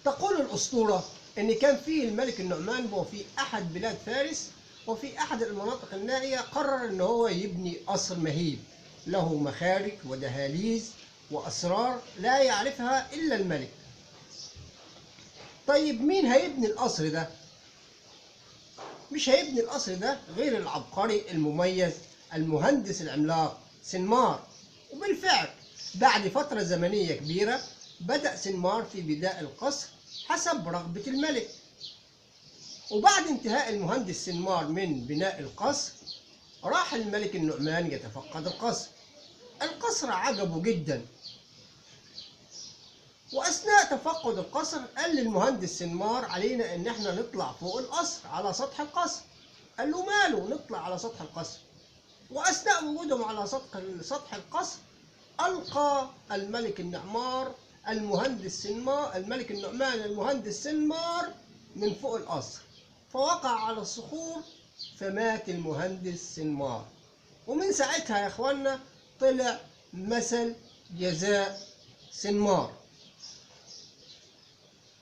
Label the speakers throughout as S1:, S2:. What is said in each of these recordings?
S1: تقول الأسطورة إن كان في الملك النعمان وفي أحد بلاد فارس وفي أحد المناطق النائية قرر إن هو يبني قصر مهيب له مخارج ودهاليز وأسرار لا يعرفها إلا الملك. طيب مين هيبني القصر ده؟ مش هيبني القصر ده غير العبقري المميز المهندس العملاق سنمار. وبالفعل بعد فترة زمنية كبيرة بدأ سنمار في بناء القصر حسب رغبة الملك. وبعد انتهاء المهندس سنمار من بناء القصر راح الملك النعمان يتفقد القصر. القصر عجبه جدا، وأثناء تفقد القصر قال للمهندس سنمار علينا إن احنا نطلع فوق القصر على سطح القصر. قال له ماله نطلع على سطح القصر. وأثناء وجودهم على سطح القصر ألقى الملك النعمان المهندس سنمار من فوق القصر، فوقع على الصخور فمات المهندس سنمار. ومن ساعتها يا اخوانا طلع مثل جزاء سنمار.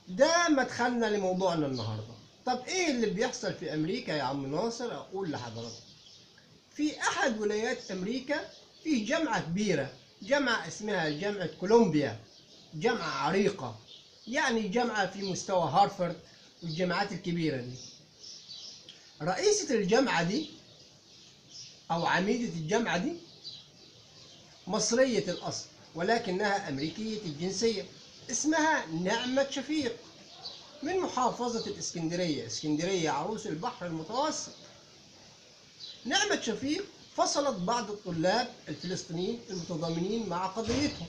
S1: ده مدخلنا لموضوعنا النهارده. طب ايه اللي بيحصل في امريكا يا عم ناصر؟ اقول لحضرتك، في احد ولايات امريكا في جامعه كبيره، جامعه اسمها جامعه كولومبيا، جامعه عريقه، يعني جامعه في مستوى هارفارد والجامعات الكبيره دي. رئيسة الجامعه دي او عميدة الجامعه دي مصرية الاصل ولكنها امريكية الجنسية، اسمها نعمة شفيق من محافظة الإسكندرية، اسكندرية عروس البحر المتوسط. نعمة شفيق فصلت بعض الطلاب الفلسطينيين المتضامنين مع قضيتهم،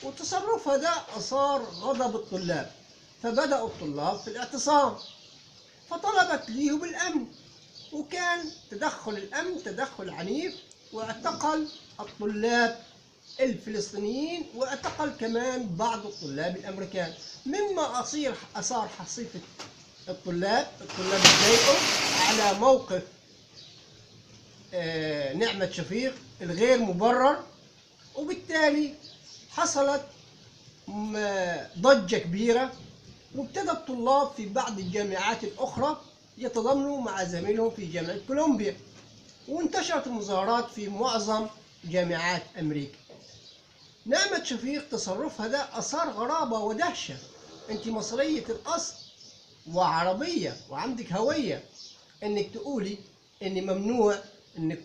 S1: وتصرفها ده أثار غضب الطلاب، فبدأوا الطلاب في الاعتصام، فطلبت ليه بالأمن، وكان تدخل الأمن تدخل عنيف، واعتقل الطلاب الفلسطينيين واعتقل كمان بعض الطلاب الامريكان، مما اثار حصيفه الطلاب اتضايقوا على موقف نعمة شفيق الغير مبرر، وبالتالي حصلت ضجه كبيره، وابتدى الطلاب في بعض الجامعات الاخرى يتضامنوا مع زميلهم في جامعه كولومبيا، وانتشرت المظاهرات في معظم جامعات امريكا. نعمة شفيق تصرفها ده أثار غرابة ودهشة. أنت مصرية الأصل وعربية وعندك هوية، إنك تقولي إن ممنوع إنك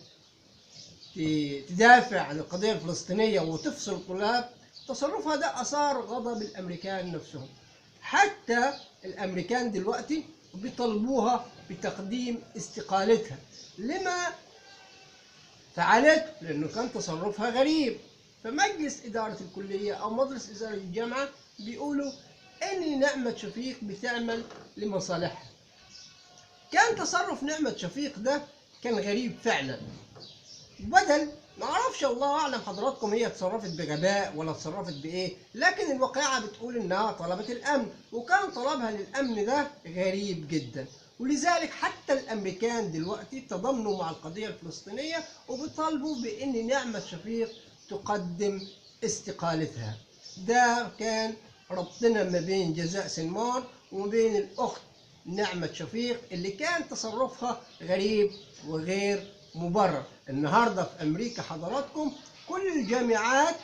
S1: تدافع عن القضية الفلسطينية وتفصل الطلاب. تصرفها ده أثار غضب الأمريكان نفسهم، حتى الأمريكان دلوقتي بيطالبوها بتقديم استقالتها لما فعلته، لأنه كان تصرفها غريب. فمجلس إدارة الكلية أو مجلس إدارة الجامعة بيقولوا إن نعمة شفيق بتعمل لمصالحها. كان تصرف نعمة شفيق ده كان غريب فعلا، بدل ما أعرفش الله أعلم حضراتكم هي تصرفت بغباء ولا تصرفت بإيه، لكن الواقعة بتقول إنها طلبت الأمن، وكان طلبها للأمن ده غريب جدا. ولذلك حتى الأمريكان دلوقتي تضامنوا مع القضية الفلسطينية وبيطالبوا بإن نعمة شفيق تقدم استقالتها. ده كان ربطنا ما بين جزاء سنمار وما بين الأخت نعمة شفيق اللي كان تصرفها غريب وغير مبرر. النهارده في أمريكا حضراتكم كل الجامعات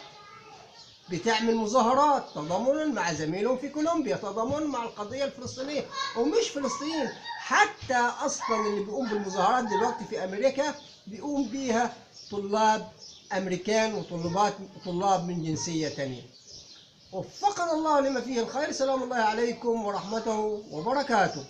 S1: بتعمل مظاهرات تضامنا مع زميلهم في كولومبيا، تضامنا مع القضية الفلسطينية، ومش فلسطين، حتى أصلا اللي بيقوم بالمظاهرات دلوقتي في أمريكا بيقوم بيها طلاب أمريكان وطلاب من جنسية تانية. وفقنا الله لما فيه الخير. سلام الله عليكم ورحمته وبركاته.